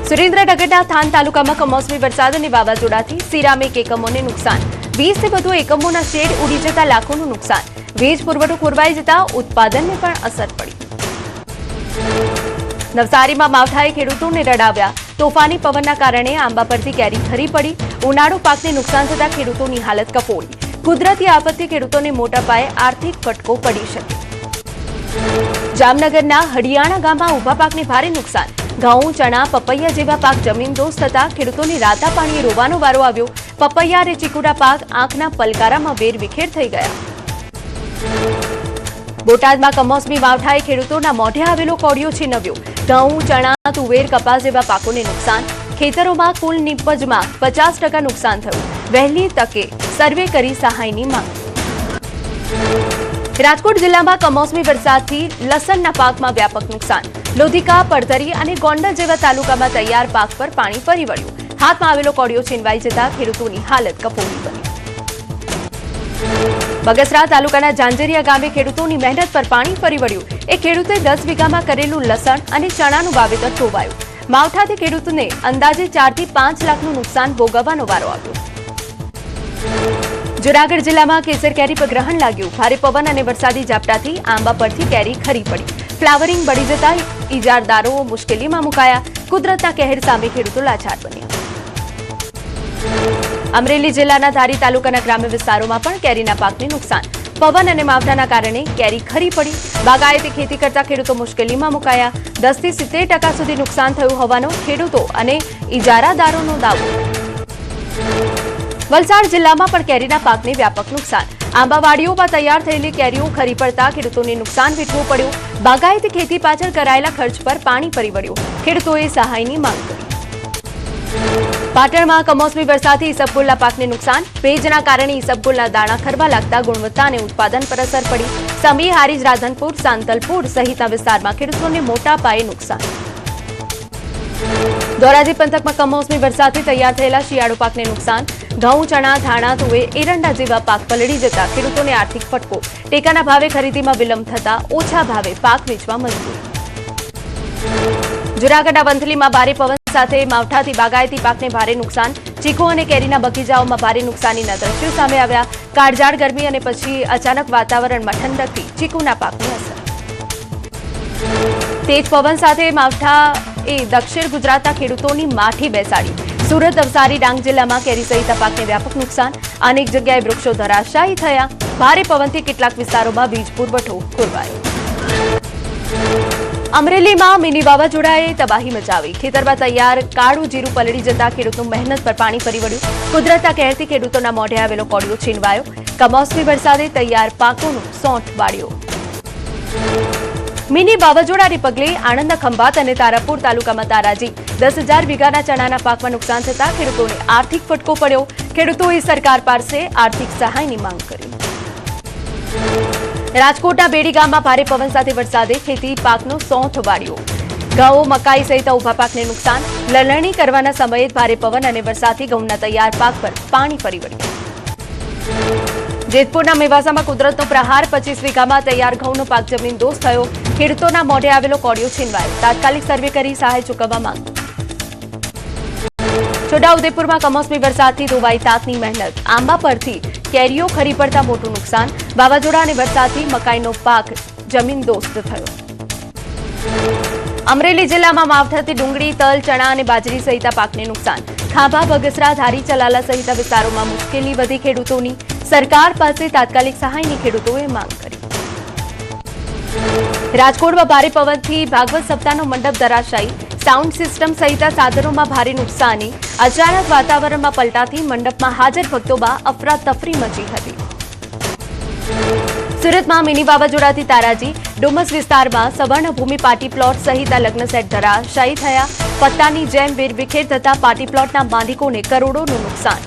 સુરેન્દ્રનગરના થાન તાલુકામાં કમોસમી વરસાદ અને વાવાઝોડાથી સિરામિક એકમોને નુકસાન, 20 થી વધુ એકમોના શેડ ઉડી જતા લાખોનું નુકસાન, વીજ પુરવઠો ખોરવાઈ જતા ઉત્પાદનને પણ અસર પડી. નવસારીમાં માવઠાએ ખેડૂતોને રડાવ્યા, તોફાની પવનના કારણે આંબા પરથી કેરી ખરી પડી, ઉનાળુ પાકને નુકસાન થતા ખેડૂતોની હાલત કફોડી. કુદરતી આફતથી ખેડૂતોને મોટા પાયે આર્થિક ફટકો પડી શકે. જામનગરના હડિયાણા ગામમાં ઉભા પાકને ભારે નુકસાન, ઘઉં, ચણા, પપૈયા જેવા પાક જમીનદોસ્ત થતા ખેડૂતોને રાતા પાણીએ રોવાનો વારો આવ્યો. પપૈયા અને ચીકુના પાક આંખના પલકારામાં વેરવિખેર થઈ ગયા. બોટાદમાં કમોસમી માવઠાએ ખેડૂતોના મોઢે આવેલો કોળિયો છીનવ્યો. ઘઉં, ચણા, તુવેર, કપાસ જેવા પાકોને નુકસાન, ખેતરોમાં કુલ નિપજમાં 50% નુકસાન થયું. વહેલી તકે સર્વે કરી સહાયની માંગ. રાજકોટ જિલ્લામાં કમોસમી વરસાદથી લસણના પાકમાં વ્યાપક નુકસાન, લોધિકા, પડધરી અને ગોંડલ જેવા તાલુકામાં તૈયાર પાક પર પાણી ફરી વળ્યું. હાથમાં આવેલો કોળિયો છીનવાઈ જતા ખેડૂતોની હાલત કફોડી બની. બગસરા તાલુકાના જાંજરિયા ગામે ખેડૂતોની મહેનત પર પાણી ફરી વળ્યું. એક ખેડૂતે 10 વીઘામાં કરેલું લસણ અને ચણાનું વાવેતર ધોવાયું. માવઠાથી ખેડૂતોને અંદાજે 4 થી 5 લાખનું નુકસાન ભોગવવાનો વારો આવ્યો. જૂનાગઢ જિલ્લામાં કેસર કેરી પર ગ્રહણ લાગ્યું. ભારે પવન અને વરસાદી ઝાપટાથી આંબા પરથી કેરી ખરી પડી. ફ્લાવરિંગ બળી જતા ઇજારદારો મુશ્કેલીમાં મુકાયા. કુદરતના કહેર સામે ખેડૂતો લાચાર બન્યા. અમરેલી જિલ્લાના ધારી તાલુકાના ગ્રામ્ય વિસ્તારોમાં પણ કેરીના પાકને નુકસાન, પવન અને માવઠાના કારણે કેરી ખરી પડી. બાગાયતી ખેતી કરતા ખેડૂતો મુશ્કેલીમાં મુકાયા. 10 થી 70% સુધી નુકસાન થયું હોવાનો ખેડૂતો અને ઇજારાદારોનો દાવો. વલસાડ જિલ્લામાં પણ કેરીના પાકને વ્યાપક નુકસાન, આંબાવાડીઓમાં તૈયાર થયેલી કેરીઓ ખરી પડતા ખેડૂતોને નુકસાન વેઠવું પડ્યું. બાગાયતી ખેતી પાછળ કરાયેલા ખર્ચ પર પાણી ફરી વળ્યું. ખેડૂતોએ સહાયની માંગ કરી. પાટણમાં કમોસમી વરસાદથી ઈસબગુલના પાકને નુકસાન, ભેજના કારણે ઈસબગુલના દાણા ખરવા લાગતા ગુણવત્તા અને ઉત્પાદન પર અસર પડી. સમી, હારીજ, રાધનપુર, સાંતલપુર સહિતના વિસ્તારમાં ખેડૂતોને મોટા પાયે નુકસાન. ધોરાજી પંથકમાં કમોસમી વરસાદથી તૈયાર થયેલા શિયાળુ પાકને નુકસાન, ઘઉં, ચણા, ધાણા, તુવેર, એરંડા જેવા પાક પલળી જતા ખેડૂતોને આર્થિક ફટકો. ટેકાના ભાવે ખરીદીમાં વિલંબ થતા ઓછા ભાવે પાક વેચવા મજબૂર. જૂનાગઢના વંથલીમાં ભારે પવન સાથે માવઠાથી બાગાયતી પાકને ભારે નુકસાન, ચીકુ અને કેરીના બગીચાઓમાં ભારે નુકસાનીના દ્રશ્યો સામે આવ્યા. કાળઝાળ ગરમી અને પછી અચાનક વાતાવરણમાં ઠંડકથી ચીકુના પાકને અસર. તેજ પવન સાથે માવઠાએ દક્ષિણ ગુજરાતના ખેડૂતોની માઠી બેસાડી. સુરત, નવસારી, ડાંગ જિલ્લામાં કેરી સહિતના પાકને વ્યાપક નુકસાન, અનેક જગ્યાએ વૃક્ષો ધરાશાયી થયા. ભારે પવનથી કેટલાક વિસ્તારોમાં વીજ પુરવઠો ખોરવાયો. અમરેલીમાં મિની વાવાઝોડાએ તબાહી મચાવી. ખેતરમાં તૈયાર કાળું જીરું પલળી જતા ખેડૂતનું મહેનત પર પાણી ફરી વળ્યું. કુદરતના કહેરથી ખેડૂતોના મોઢે આવેલો કોળિયો છીનવાયો. કમોસમી વરસાદે તૈયાર પાકોનું સોંઠ વાળ્યો. મિની વાવાઝોડાને પગલે આણંદના ખંભાત અને તારાપુર તાલુકામાં તારાજી 10,000 વીઘાના ચણાના પાકમાં નુકસાન થતા ખેડૂતોને આર્થિક ફટકો પડ્યો. ખેડૂતોએ સરકાર પાસે આર્થિક સહાયની માંગ કરી. રાજકોટના બેડી ગામમાં ભારે પવન સાથે વરસાદે ખેતી પાકનો સોંઠ વાળ્યો. ઘઉં, મકાઈ સહિત ઉભા પાકને નુકસાન, લણણી કરવાના સમયે ભારે પવન અને વરસાદથી ઘઉંના તૈયાર પાક પર પાણી ફરી વળ્યું. જેતપુરના મેવાસામાં કુદરતનો પ્રહાર, 25 વીઘામાં તૈયાર ઘઉંનો પાક જમીનદોસ્ત થયો. ખેડૂતોના મોઢે આવેલો કોળિયો છીનવાયો. તાત્કાલિક સર્વે કરી સહાય ચૂકવવા માંગ. છોટાઉદેપુરમાં કમોસમી વરસાદથી ધોવાઈ તાકની મહેનત, આંબા પરથી કેરીઓ ખરી પડતા મોટું નુકસાન. વાવાઝોડા અને વરસાદથી મકાઈનો પાક જમીનદોસ્ત થયો. અમરેલી જિલ્લામાં માવઠાથી ડુંગળી, તલ, ચણા અને બાજરી સહિતના પાકને નુકસાન. ખાંભા, બગસરા, ધારી, ચલાલા સહિતના વિસ્તારોમાં મુશ્કેલી વધી ખેડૂતોની. સરકાર પાસે તાત્કાલિક સહાયની ખેડૂતોએ માંગ કરી. રાજકોટમાં ભારે પવનથી ભાગવત સપ્તાહનો મંડપ ધરાશાયી, સાઉન્ડ સિસ્ટમ સહિતના સાધનોમાં ભારે નુકસાની. અચાનક વાતાવરણમાં પલટાથી મંડપમાં હાજર ભક્તોમાં અફરાતફરી મચી હતી. સુરતમાં મિની વાવાઝોડાથી તારાજી, ડુમસ વિસ્તારમાં સવર્ણભૂમિ પાર્ટી પ્લોટ સહિતના લગ્ન સેટ ધરાશાયી થયા. પત્તાની જેમ વેરવિખેર થતા પાર્ટી પ્લોટના માલિકોને કરોડોનું નુકસાન.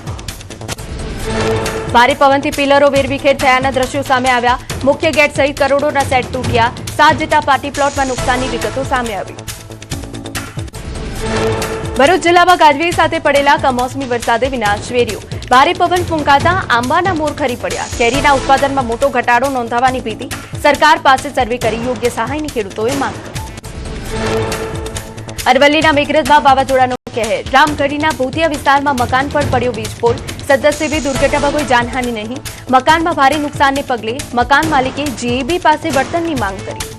ભારે પવનથી પિલરો વેરવિખેર થયાના દ્રશ્યો સામે આવ્યા. મુખ્ય ગેટ સહિત કરોડોના સેટ તૂટ્યા. 7 જેટલા પાર્ટી પ્લોટમાં નુકસાનની વિગતો સામે આવી. ભરૂચ જિલ્લામાં ગાજવીજ સાથે પડેલા કમોસમી વરસાદે વિનાશ વેર્યો. ભારે પવન ફૂંકાતા આંબાના મોર ખરી પડ્યા. કેરીના ઉત્પાદનમાં મોટો ઘટાડો નોંધાવાની ભીતિ. સરકાર પાસે સર્વે કરી યોગ્ય સહાયની ખેડૂતોએ માંગ કરી. અરવલ્લીના મેઘરજમાં વાવાઝોડાનો કહેર, રામગઢીના ભૂતિયા વિસ્તારમાં મકાન પર પડ્યો વીજપોલ, સદનસીબે દુર્ઘટનામાં કોઈ જાનહાનિ નહીં. મકાનમાં ભારે નુકસાનને પગલે મકાન માલિકે જીઈબી પાસે વળતરની માંગ કરી.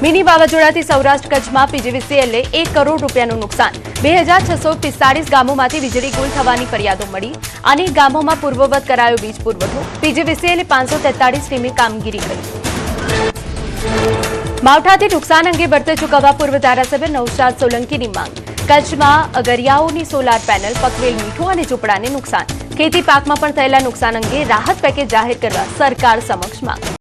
મિની વાવાઝોડાથી સૌરાષ્ટ્ર કચ્છમાં પીજીવીસીએલને 1 કરોડ રૂપિયાનું નુકસાન. 2645 ગામોમાંથી વીજળી ગુલ થવાની ફરિયાદો મળી. અનેક ગામોમાં પૂર્વવત કરાયો વીજ પુરવઠો. પીજીવીસીએલે 543 ટીમે કામગીરી કરી. માવઠાથી નુકસાન અંગે વળતર ચૂકવવા પૂર્વ ધારાસભ્ય નૌશાદ સોલંકીની માંગ. કચ્છમાં અગરિયાઓની સોલાર પેનલ, પકવેલ મીઠું અને ઝૂંપડાને નુકસાન. ખેતી પાકમાં પણ થયેલા નુકસાન અંગે રાહત પેકેજ જાહેર કરવા સરકાર સમક્ષ માંગ.